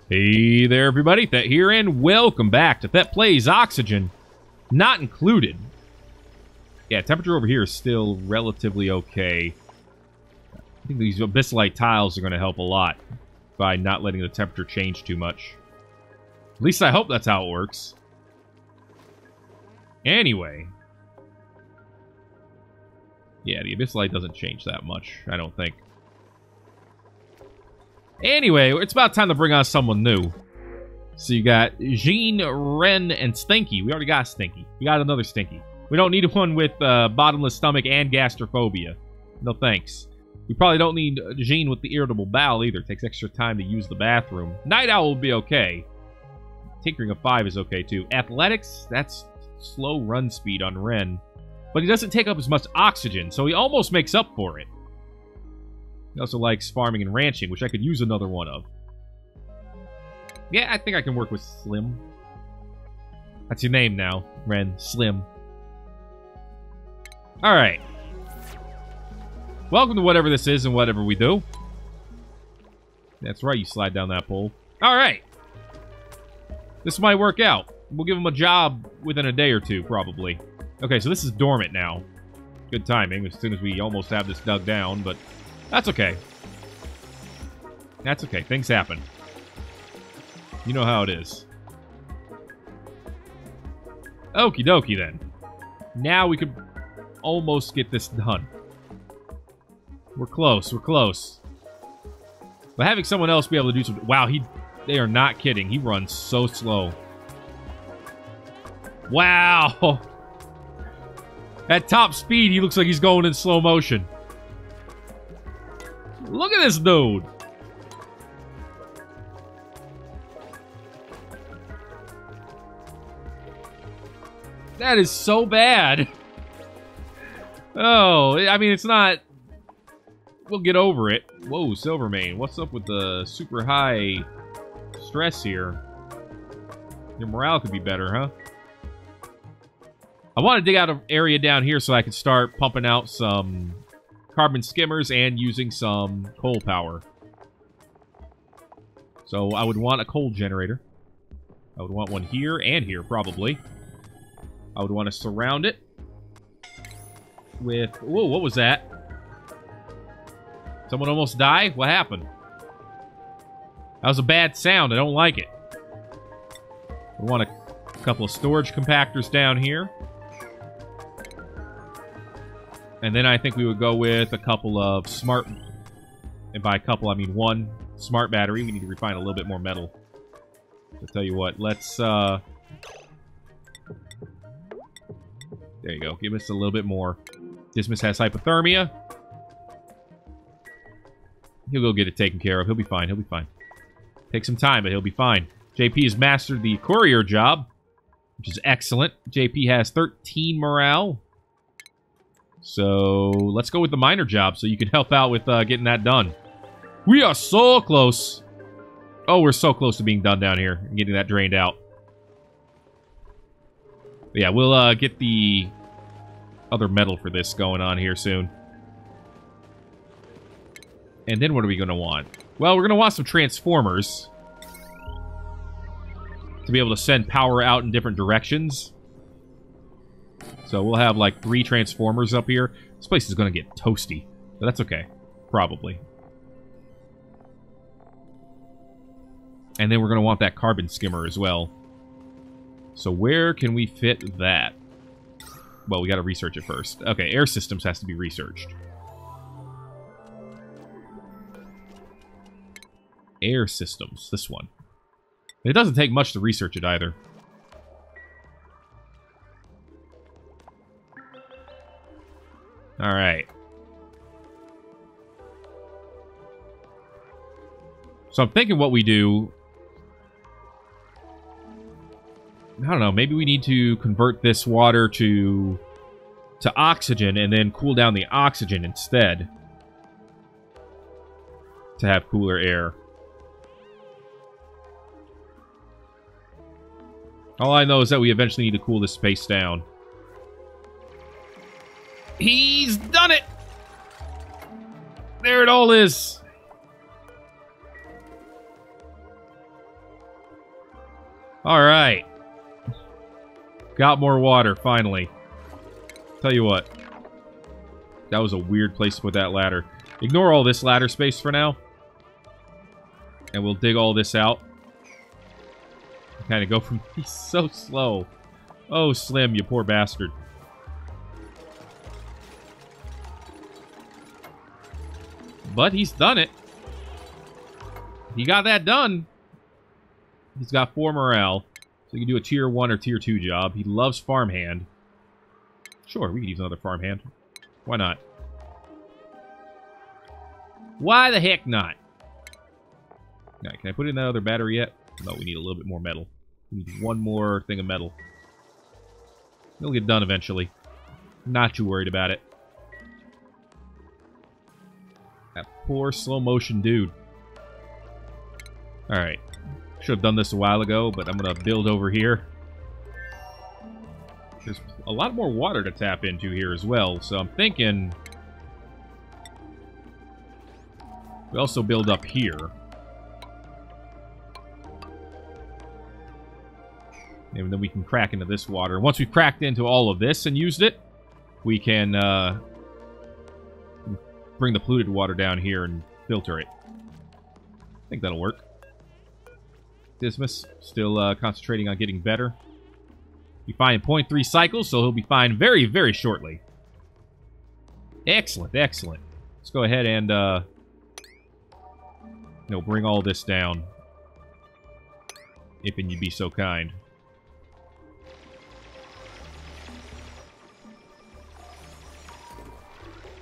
Hey there, everybody. Thet here, and welcome back to Thet Plays Oxygen Not Included. Yeah, temperature over here is still relatively okay. I think these abyssalite tiles are going to help a lot by not letting the temperature change too much. At least I hope that's how it works. Anyway. Yeah, the abyssalite doesn't change that much, I don't think. Anyway, it's about time to bring on someone new. So you got Jean, Ren, and Stinky. We already got Stinky. We got another Stinky. We don't need one with bottomless stomach and gastrophobia. No thanks. We probably don't need Jean with the irritable bowel either. It takes extra time to use the bathroom. Night Owl will be okay. Tinkering of 5 is okay too. Athletics, that's slow run speed on Ren. But he doesn't take up as much oxygen, so he almost makes up for it. He also likes farming and ranching, which I could use another one of. Yeah, I think I can work with Slim. That's your name now, Ren. Slim. Alright. Welcome to whatever this is and whatever we do. That's right, you slide down that pole. Alright. This might work out. We'll give him a job within a day or two, probably. Okay, so this is dormant now. Good timing, as soon as we almost have this dug down, but that's okay. That's okay. Things happen. You know how it is. Okie dokie, then. Now we could almost get this done. We're close. We're close. But having someone else be able to do some... Wow, they are not kidding. He runs so slow. Wow! At top speed, he looks like he's going in slow motion. Look at this dude. That is so bad. Oh, I mean, it's not... We'll get over it. Whoa, Silvermane. What's up with the super high stress here? Your morale could be better, huh? I want to dig out an area down here so I can start pumping out some carbon skimmers and using some coal power. So I would want a coal generator. I would want one here and here, probably. I would want to surround it with... Whoa, what was that? Someone almost died? What happened? That was a bad sound. I don't like it. I want a couple of storage compactors down here. And then I think we would go with a couple of smart... And by a couple, I mean one smart battery. We need to refine a little bit more metal. I'll tell you what. Let's, There you go. Give us a little bit more. Dismas has hypothermia. He'll go get it taken care of. He'll be fine. He'll be fine. Take some time, but he'll be fine. JP has mastered the courier job, which is excellent. JP has 13 morale. So, let's go with the miner job so you can help out with getting that done. We are so close. Oh, we're so close to being done down here and getting that drained out. But yeah, we'll get the other metal for this going on here soon. And then what are we going to want? Well, we're going to want some transformers to be able to send power out in different directions. So we'll have like 3 transformers up here. This place is going to get toasty, but that's okay. Probably. And then we're going to want that carbon skimmer as well. So where can we fit that? Well, we got to research it first. Okay, air systems has to be researched. Air systems. This one. It doesn't take much to research it either. Alright. So I'm thinking what we do... I don't know, maybe we need to convert this water to oxygen and then cool down the oxygen instead. To have cooler air. All I know is that we eventually need to cool this space down. He's done it! There it all is. Alright. Got more water, finally. Tell you what. That was a weird place to put that ladder. Ignore all this ladder space for now. And we'll dig all this out. Kind of go from... He's so slow. Oh, Slim, you poor bastard. But he's done it. He got that done. He's got 4 morale. So he can do a tier 1 or tier 2 job. He loves farmhand. Sure, we could use another farmhand. Why not? Why the heck not? Alright, can I put in that other battery yet? No, we need a little bit more metal. We need one more thing of metal. It'll get done eventually. Not too worried about it. That poor slow motion dude. Alright. Should have done this a while ago, but I'm going to build over here. There's a lot more water to tap into here as well, so I'm thinking... we also build up here. And then we can crack into this water. Once we've cracked into all of this and used it, we can bring the polluted water down here and filter it. I think that'll work. Dismas still concentrating on getting better. Be fine in 0.3 cycles, so he'll be fine very, very shortly. Excellent, excellent. Let's go ahead and bring all this down. If and you'd be so kind.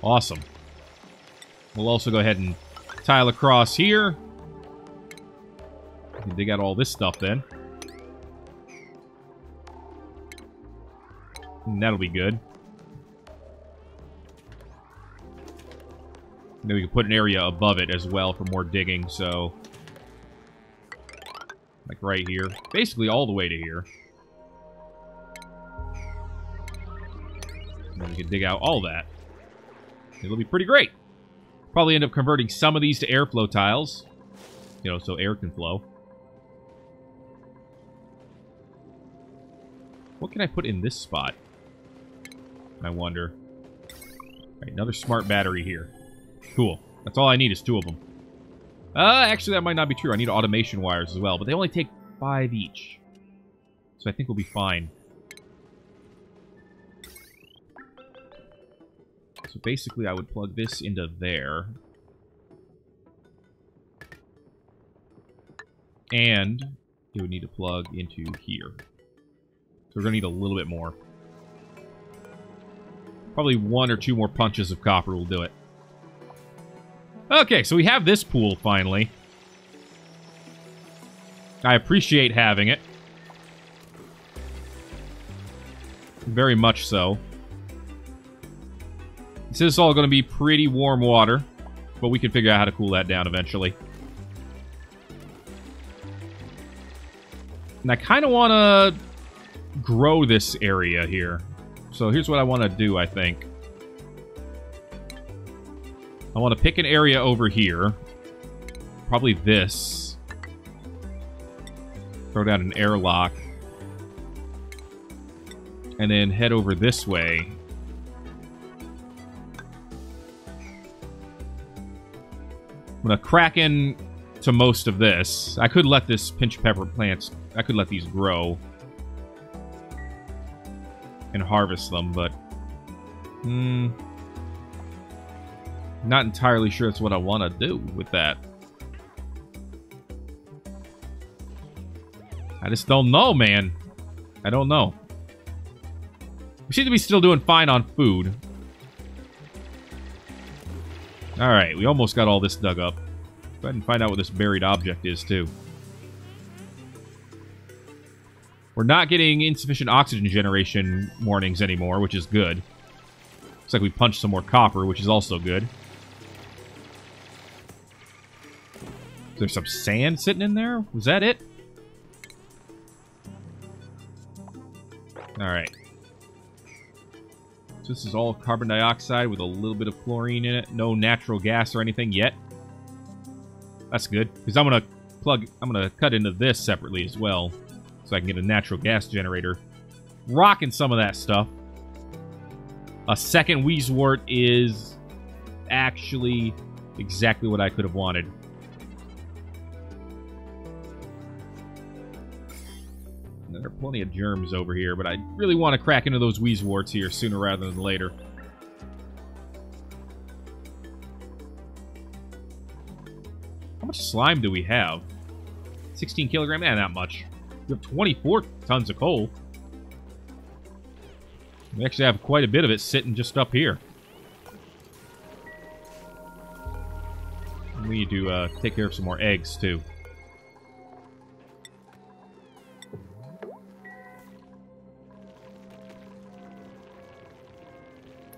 Awesome. We'll also go ahead and tile across here. We can dig out all this stuff then. And that'll be good. And then we can put an area above it as well for more digging, so... like right here. Basically all the way to here. And then we can dig out all that. It'll be pretty great. Probably end up converting some of these to airflow tiles. You know, so air can flow. What can I put in this spot? I wonder. Alright, another smart battery here. Cool. That's all I need is 2 of them. Actually, that might not be true. I need automation wires as well, but they only take 5 each. So I think we'll be fine. So basically, I would plug this into there. And it would need to plug into here. So we're going to need a little bit more. Probably 1 or 2 more punches of copper will do it. Okay, so we have this pool, finally. I appreciate having it. Very much so. This is all going to be pretty warm water, but we can figure out how to cool that down eventually. And I kind of want to grow this area here. So here's what I want to do, I think. I want to pick an area over here. Probably this. Throw down an airlock. And then head over this way. I'm going to crack in to most of this. I could let this pinch pepper plants... I could let these grow. And harvest them, but... not entirely sure that's what I want to do with that. I just don't know, man. I don't know. We seem to be still doing fine on food. Alright, we almost got all this dug up. Go ahead and find out what this buried object is, too. We're not getting insufficient oxygen generation warnings anymore, which is good. Looks like we punched some more copper, which is also good. Is there some sand sitting in there? Was that it? Alright. So this is all carbon dioxide with a little bit of chlorine in it. No natural gas or anything yet. That's good, because I'm gonna cut into this separately as well. So I can get a natural gas generator. Rocking some of that stuff. A second Wheezewort is actually exactly what I could have wanted. And there are plenty of germs over here, but I really want to crack into those Wheezeworts here sooner rather than later. How much slime do we have? 16 kilograms? Eh, not much. We have 24 tons of coal. We actually have quite a bit of it sitting just up here. We need to take care of some more eggs, too.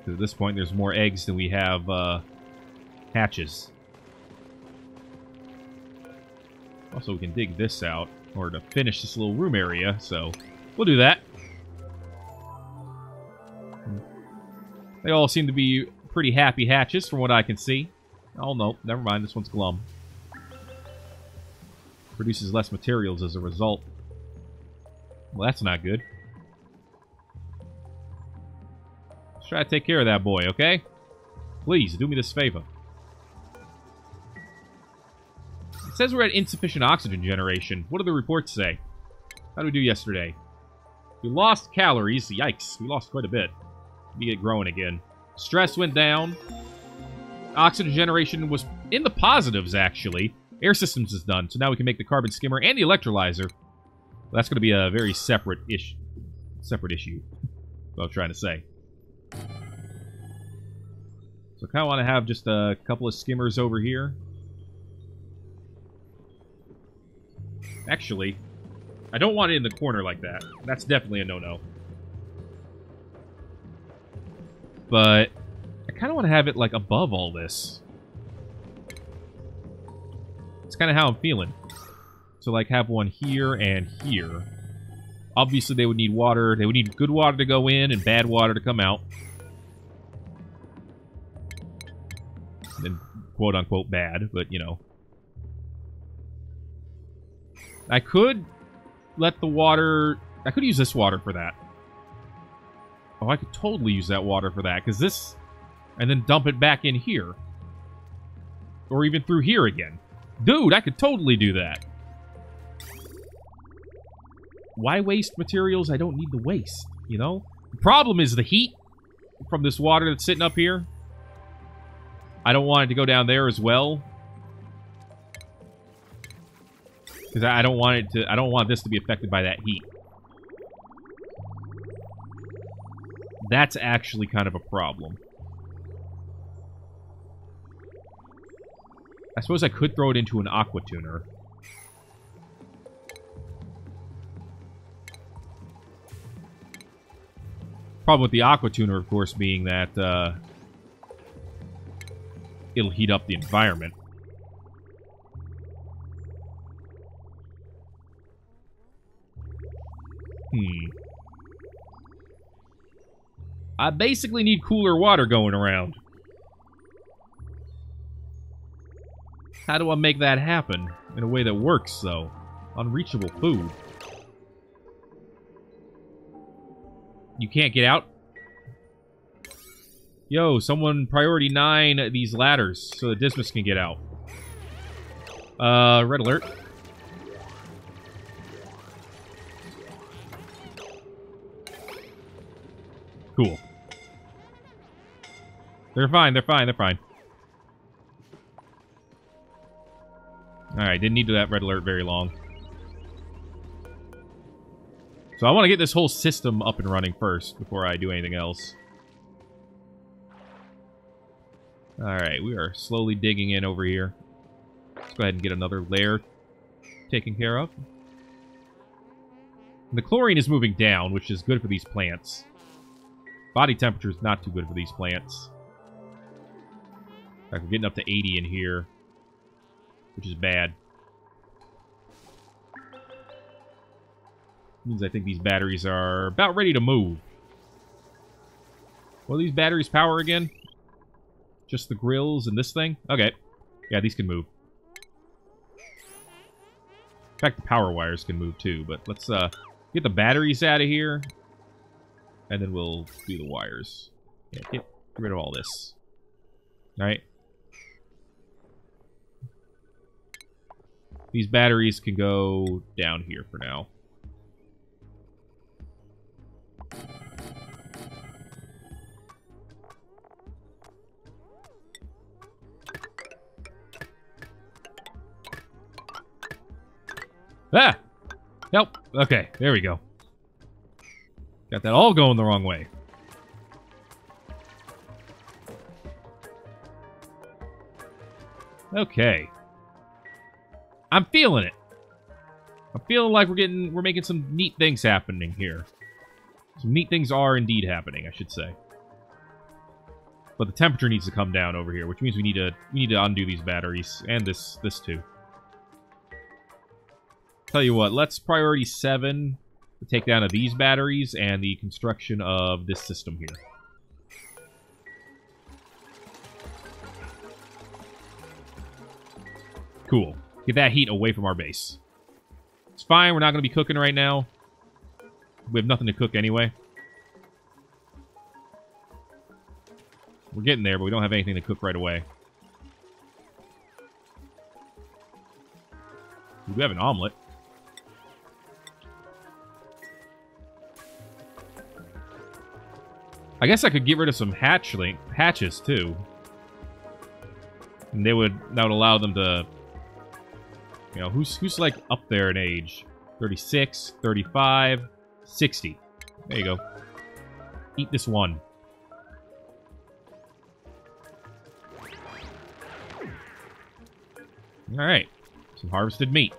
At this point, there's more eggs than we have hatches. Also, we can dig this out in order to finish this little room area, so we'll do that. They all seem to be pretty happy hatches from what I can see. Oh, no. Never mind. This one's glum. Produces less materials as a result. Well, that's not good. Let's try to take care of that boy, okay? Please, do me this favor. It says we're at insufficient oxygen generation. What do the reports say? How did we do yesterday? We lost calories. Yikes. We lost quite a bit. We get growing again. Stress went down. Oxygen generation was in the positives, actually. Air systems is done, so now we can make the carbon skimmer and the electrolyzer. That's going to be a very separate issue. What I was trying to say. So I kind of want to have just a couple of skimmers over here. Actually, I don't want it in the corner like that. That's definitely a no-no. But I kind of want to have it, like, above all this. It's kind of how I'm feeling. So, like, have one here and here. Obviously, they would need water. They would need good water to go in and bad water to come out. And quote-unquote bad, but, you know. I could let the water... I could use this water for that. Oh, I could totally use that water for that, because this... And then dump it back in here. Or even through here again. Dude, I could totally do that. Why waste materials? I don't need the waste, you know? The problem is the heat from this water that's sitting up here. I don't want it to go down there as well. Because I don't want it to... I don't want this to be affected by that heat. That's actually kind of a problem. I suppose I could throw it into an aqua tuner. Problem with the aqua tuner, of course, being that it'll heat up the environment. I basically need cooler water going around. How do I make that happen in a way that works, though? Unreachable food. You can't get out? Yo, someone priority 9 these ladders so the Dismas can get out. Red alert. Cool. They're fine, they're fine, they're fine. Alright, didn't need that red alert very long. So I want to get this whole system up and running first before I do anything else. Alright, we are slowly digging in over here. Let's go ahead and get another layer taken care of. And the chlorine is moving down, which is good for these plants. Body temperature is not too good for these plants. In fact, we're getting up to 80 in here, which is bad. Means I think these batteries are about ready to move. What are these batteries power again? Just the grills and this thing? Okay. Yeah, these can move. In fact, the power wires can move too, but let's get the batteries out of here. And then we'll do the wires. Yeah, get rid of all this. Alright. These batteries can go down here for now. Ah! Help! Okay, there we go. Got that all going the wrong way. Okay. I'm feeling it. I'm feeling like we're making some neat things happening here. Some neat things are indeed happening, I should say. But the temperature needs to come down over here, which means we need to undo these batteries and this too. Tell you what, let's priority 7 the takedown of these batteries and the construction of this system here. Cool. Get that heat away from our base. It's fine, we're not going to be cooking right now. We have nothing to cook anyway. We're getting there, but we don't have anything to cook right away. We do have an omelet. I guess I could get rid of some hatches too. And that would allow them to, you know, who's like up there in age? 36, 35, 60. There you go. Eat this one. Alright. Some harvested meat.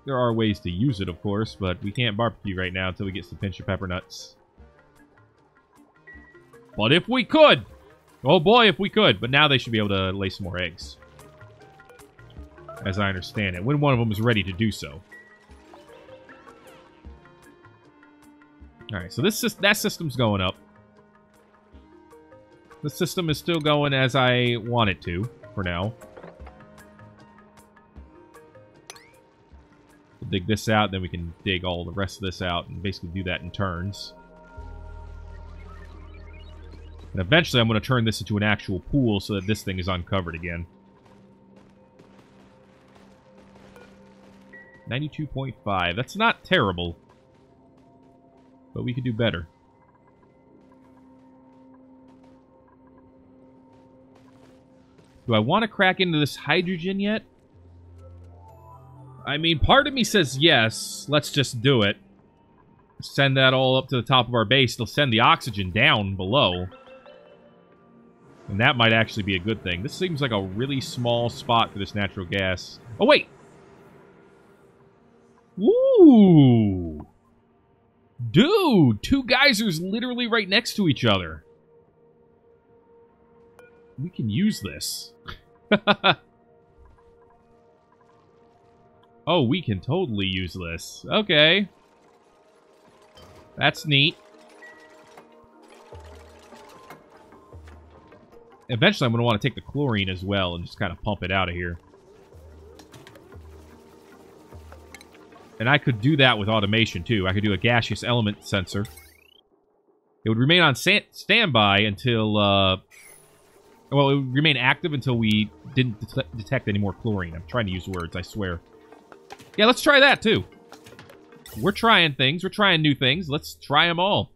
There are ways to use it, of course, but we can't barbecue right now until we get some pinch of pepper nuts. But if we could! Oh boy, if we could. But now they should be able to lay some more eggs. As I understand it. When one of them is ready to do so. Alright, so that system's going up. The system is still going as I want it to, for now. We'll dig this out, then we can dig all the rest of this out and basically do that in turns. And eventually I'm going to turn this into an actual pool so that this thing is uncovered again. 92.5. That's not terrible. But we could do better. Do I want to crack into this hydrogen yet? I mean, part of me says yes. Let's just do it. Send that all up to the top of our base. They'll send the oxygen down below. And that might actually be a good thing. This seems like a really small spot for this natural gas. Oh, wait! Ooh! Dude! 2 geysers literally right next to each other. We can use this. Oh, we can totally use this. Okay. That's neat. Eventually, I'm going to want to take the chlorine as well and just kind of pump it out of here. And I could do that with automation, too. I could do a gaseous element sensor. It would remain on standby until... well, it would remain active until we didn't detect any more chlorine. I'm trying to use words, I swear. Yeah, let's try that, too. We're trying things. We're trying new things. Let's try them all.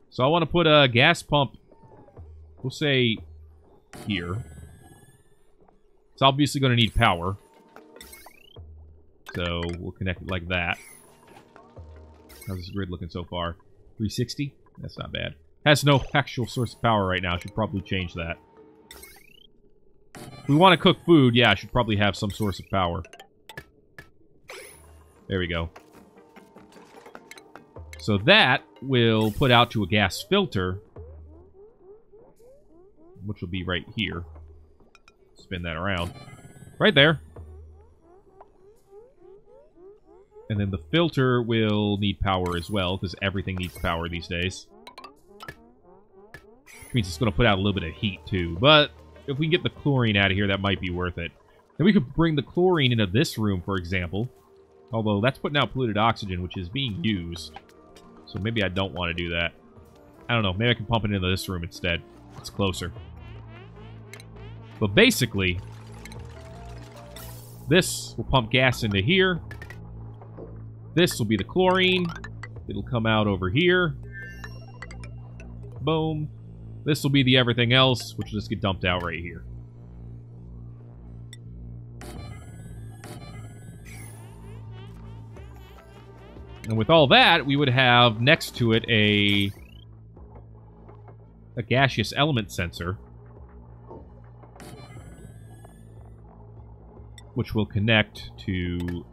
So I want to put a gas pump, we'll say, here. It's obviously going to need power. So we'll connect it like that. How's this grid looking so far? 360? That's not bad. Has no actual source of power right now. I should probably change that. If we want to cook food, yeah, I should probably have some source of power. There we go. So that will put out to a gas filter, which will be right here. Spin that around. Right there. And then the filter will need power as well, because everything needs power these days. Which means it's going to put out a little bit of heat, too. But if we can get the chlorine out of here, that might be worth it. Then we could bring the chlorine into this room, for example. Although, that's putting out polluted oxygen, which is being used. So maybe I don't want to do that. I don't know. Maybe I can pump it into this room instead. It's closer. But basically, this will pump gas into here. This will be the chlorine. It'll come out over here. Boom. This will be the everything else, which will just get dumped out right here. And with all that, we would have next to it a gaseous element sensor, which will connect to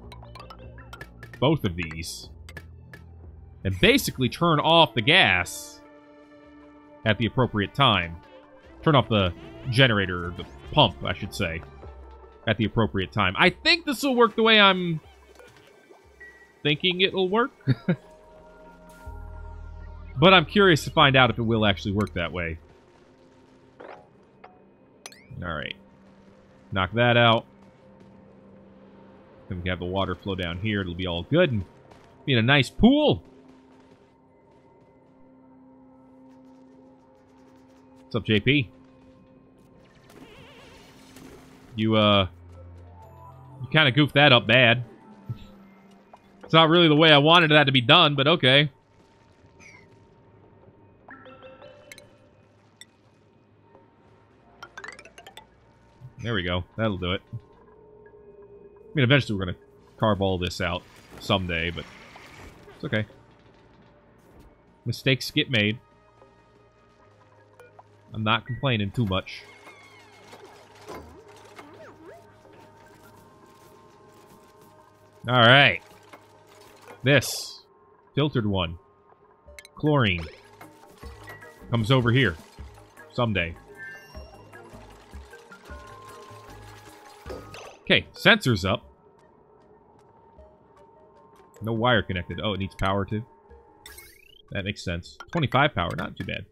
both of these and basically turn off the gas at the appropriate time. Turn off the generator, or the pump, I should say, at the appropriate time. I think this will work the way I'm thinking it'll work. But I'm curious to find out if it will actually work that way. Alright. Knock that out. Then we can have the water flow down here. It'll be all good and be in a nice pool. What's up, JP? You kind of goofed that up bad. It's not really the way I wanted that to be done, but okay. There we go. That'll do it. I mean, eventually we're going to carve all this out someday, but it's okay. Mistakes get made. I'm not complaining too much. Alright. This filtered one. Chlorine. Comes over here. Someday. Okay, sensor's up. No wire connected. Oh, it needs power too. That makes sense. 25 power, not too bad.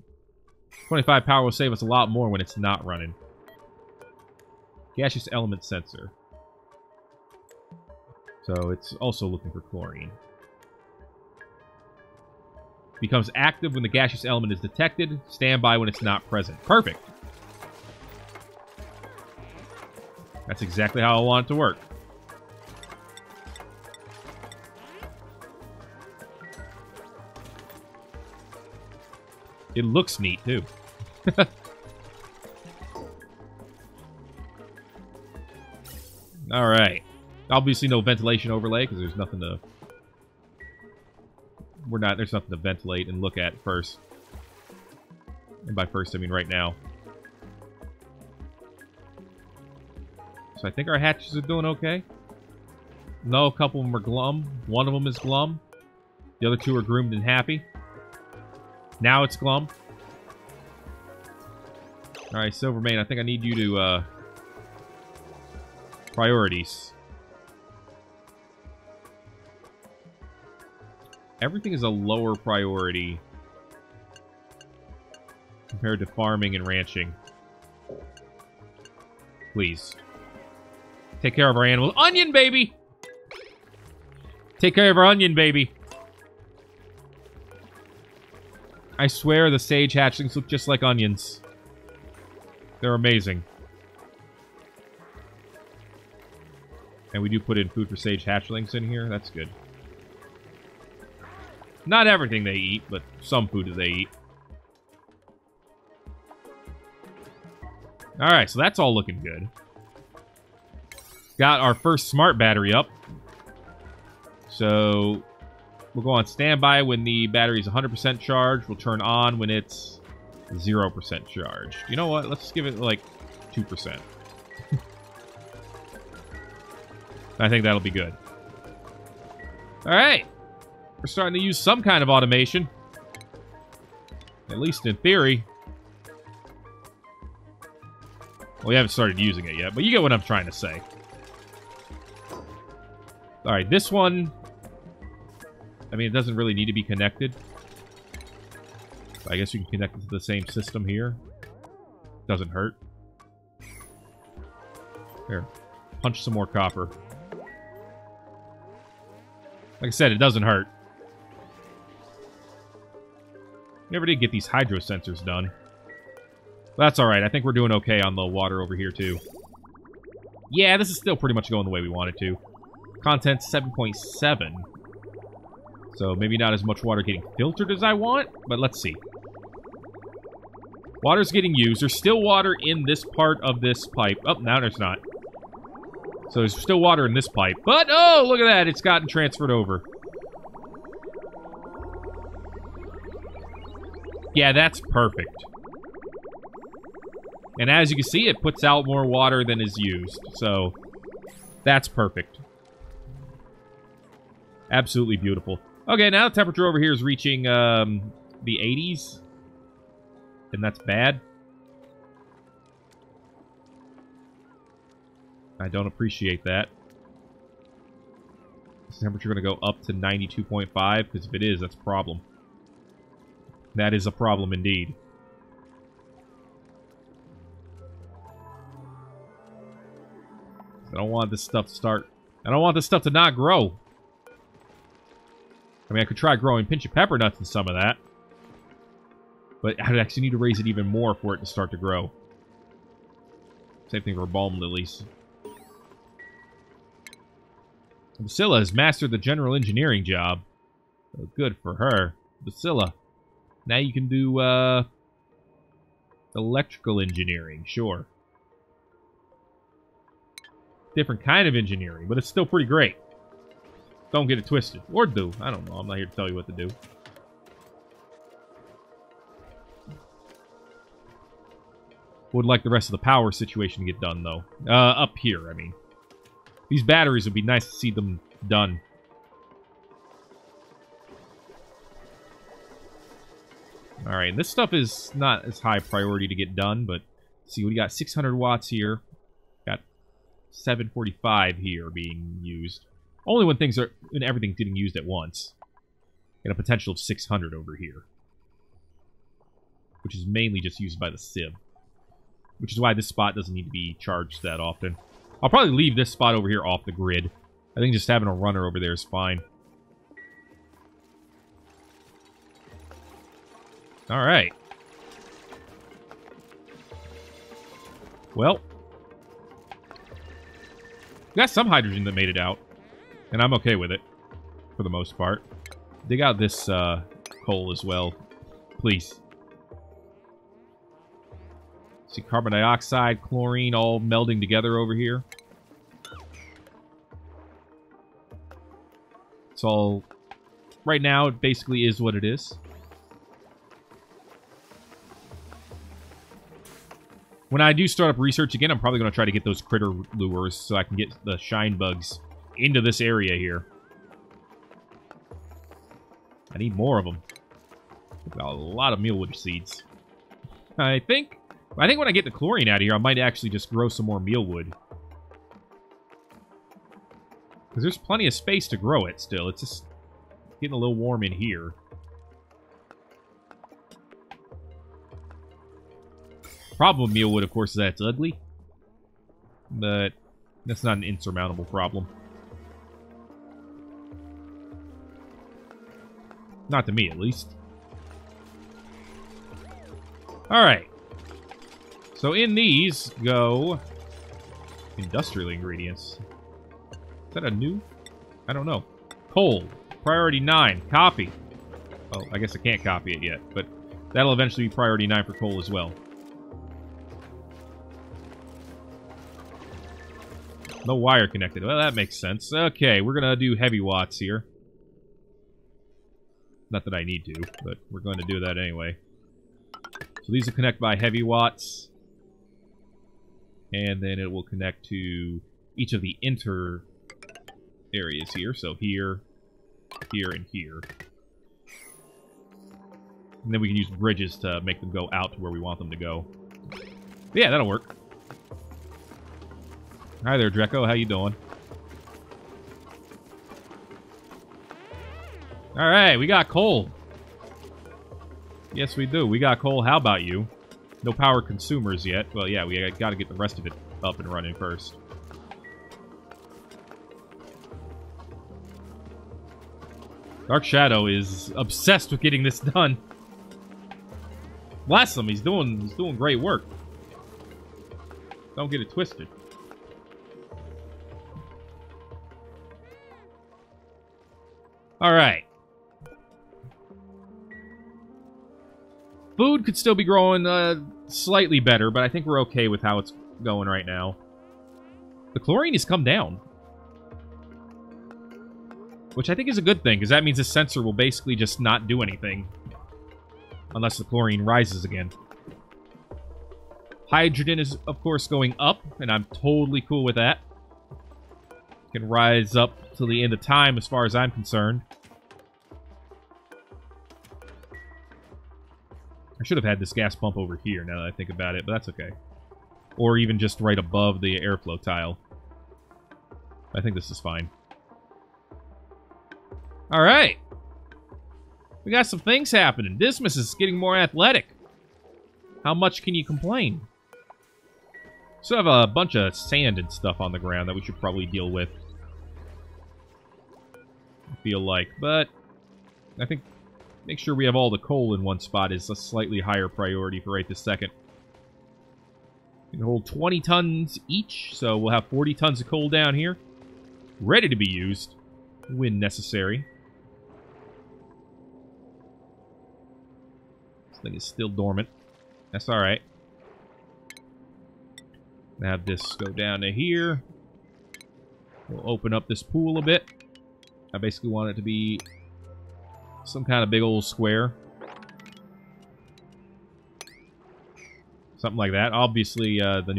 25 power will save us a lot more when it's not running. Gaseous element sensor. So it's also looking for chlorine. Becomes active when the gaseous element is detected. Standby when it's not present. Perfect. That's exactly how I want it to work. It looks neat, too. Alright. Obviously no ventilation overlay, because there's nothing to... There's nothing to ventilate and look at first. And by first, I mean right now. So I think our hatches are doing okay. No, a couple of them are glum. One of them is glum. The other two are groomed and happy. Now it's glum. Alright, Silvermane, I think I need you to, priorities. Everything is a lower priority compared to farming and ranching. Please. Take care of our animals. Onion, baby! Take care of our onion, baby. I swear the sage hatchlings look just like onions. They're amazing. And we do put in food for sage hatchlings in here. That's good. Not everything they eat, but some food that they eat. Alright, so that's all looking good. Got our first smart battery up. So we'll go on standby when the battery is 100% charged. We'll turn on when it's 0% charged. You know what? Let's give it like 2%. I think that'll be good. Alright. We're starting to use some kind of automation. At least in theory. Well, we haven't started using it yet, but you get what I'm trying to say. Alright, this one... I mean, it doesn't really need to be connected. I guess you can connect it to the same system here. Doesn't hurt. Here. Punch some more copper. Like I said, it doesn't hurt. Never did get these hydro sensors done. But that's alright. I think we're doing okay on the water over here, too. Yeah, this is still pretty much going the way we want it to. Content 7.7. So maybe not as much water getting filtered as I want, but let's see. Water's getting used. There's still water in this part of this pipe. Oh, now there's not. So there's still water in this pipe. But, oh, look at that. It's gotten transferred over. Yeah, that's perfect. And as you can see, it puts out more water than is used. So, that's perfect. Absolutely beautiful. Okay, now the temperature over here is reaching the 80s. And that's bad. I don't appreciate that. Is the temperature going to go up to 92.5? Because if it is, that's a problem. That is a problem indeed. I don't want this stuff to start... I don't want this stuff to not grow. I mean, I could try growing pinch of pepper nuts and some of that. But I'd actually need to raise it even more for it to start to grow. Same thing for balm lilies. Basilla has mastered the general engineering job. So good for her. Basilla. Now you can do, electrical engineering, sure. Different kind of engineering, but it's still pretty great. Don't get it twisted. Or do. I don't know. I'm not here to tell you what to do. Would like the rest of the power situation to get done, though. Up here, I mean. These batteries would be nice to see them done. Alright, this stuff is not as high priority to get done, but... See, we got 600 watts here. Got 745 here being used. Only when everything's getting used at once. And a potential of 600 over here. Which is mainly just used by the sieve. Which is why this spot doesn't need to be charged that often. I'll probably leave this spot over here off the grid. I think just having a runner over there is fine. Alright. Well. We got some hydrogen that made it out. And I'm okay with it. For the most part. Dig out this coal as well. Please. See carbon dioxide, chlorine, all melding together over here. It's all... Right now, it basically is what it is. When I do start up research again, I'm probably going to try to get those critter lures so I can get the shine bugs into this area here. I need more of them. Got a lot of mealwood seeds. I think when I get the chlorine out of here, I might actually just grow some more mealwood. Because there's plenty of space to grow it still. It's just getting a little warm in here. Problem with mealwood, of course, is that it's ugly. But that's not an insurmountable problem. Not to me, at least. Alright. So in these go industrial ingredients. Is that a new? I don't know. Coal. Priority 9. Copy. Oh, I guess I can't copy it yet, but that'll eventually be priority 9 for coal as well. No wire connected. Well, that makes sense. Okay, we're gonna do heavy watts here. Not that I need to, but we're going to do that anyway. So these will connect by heavy watts. And then it will connect to each of the inter areas here. So here, here, and here. And then we can use bridges to make them go out to where we want them to go. Yeah, that'll work. Hi there, Dreco. How you doing? Alright, we got coal. Yes, we do. We got coal. How about you? No power consumers yet. Well, yeah, we got to get the rest of it up and running first. Dark Shadow is obsessed with getting this done. Bless him, he's doing great work. Don't get it twisted. All right. Food could still be growing slightly better, but I think we're okay with how it's going right now. The chlorine has come down, which I think is a good thing, because that means the sensor will basically just not do anything unless the chlorine rises again. Hydrogen is, of course, going up, and I'm totally cool with that. It can rise up till the end of time as far as I'm concerned. I should have had this gas pump over here now that I think about it, but that's okay. Or even just right above the airflow tile. I think this is fine. Alright. We got some things happening. Dismas is getting more athletic. How much can you complain? Still have a bunch of sand and stuff on the ground that we should probably deal with. I feel like, but I think make sure we have all the coal in one spot is a slightly higher priority for right this second. We can hold 20 tons each, so we'll have 40 tons of coal down here, ready to be used when necessary. This thing is still dormant. That's alright. Have this go down to here. We'll open up this pool a bit. I basically want it to be some kind of big old square. Something like that. Obviously, the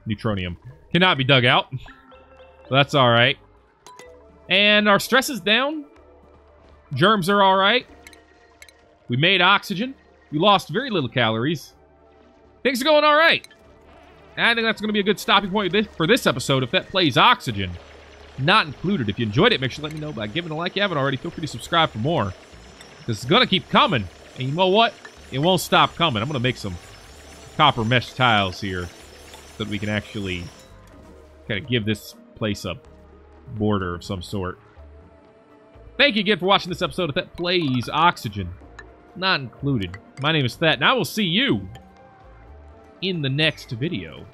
neutronium cannot be dug out. So that's alright. And our stress is down. Germs are alright. We made oxygen. We lost very little calories. Things are going alright. And I think that's going to be a good stopping point for this episode if Thet plays Oxygen. Not included. If you enjoyed it, make sure to let me know by giving a like. If you haven't already, feel free to subscribe for more. This is going to keep coming. And you know what? It won't stop coming. I'm going to make some copper mesh tiles here so that we can actually kind of give this place a border of some sort. Thank you again for watching this episode of Thet Plays Oxygen. Not included. My name is Thet, and I will see you in the next video.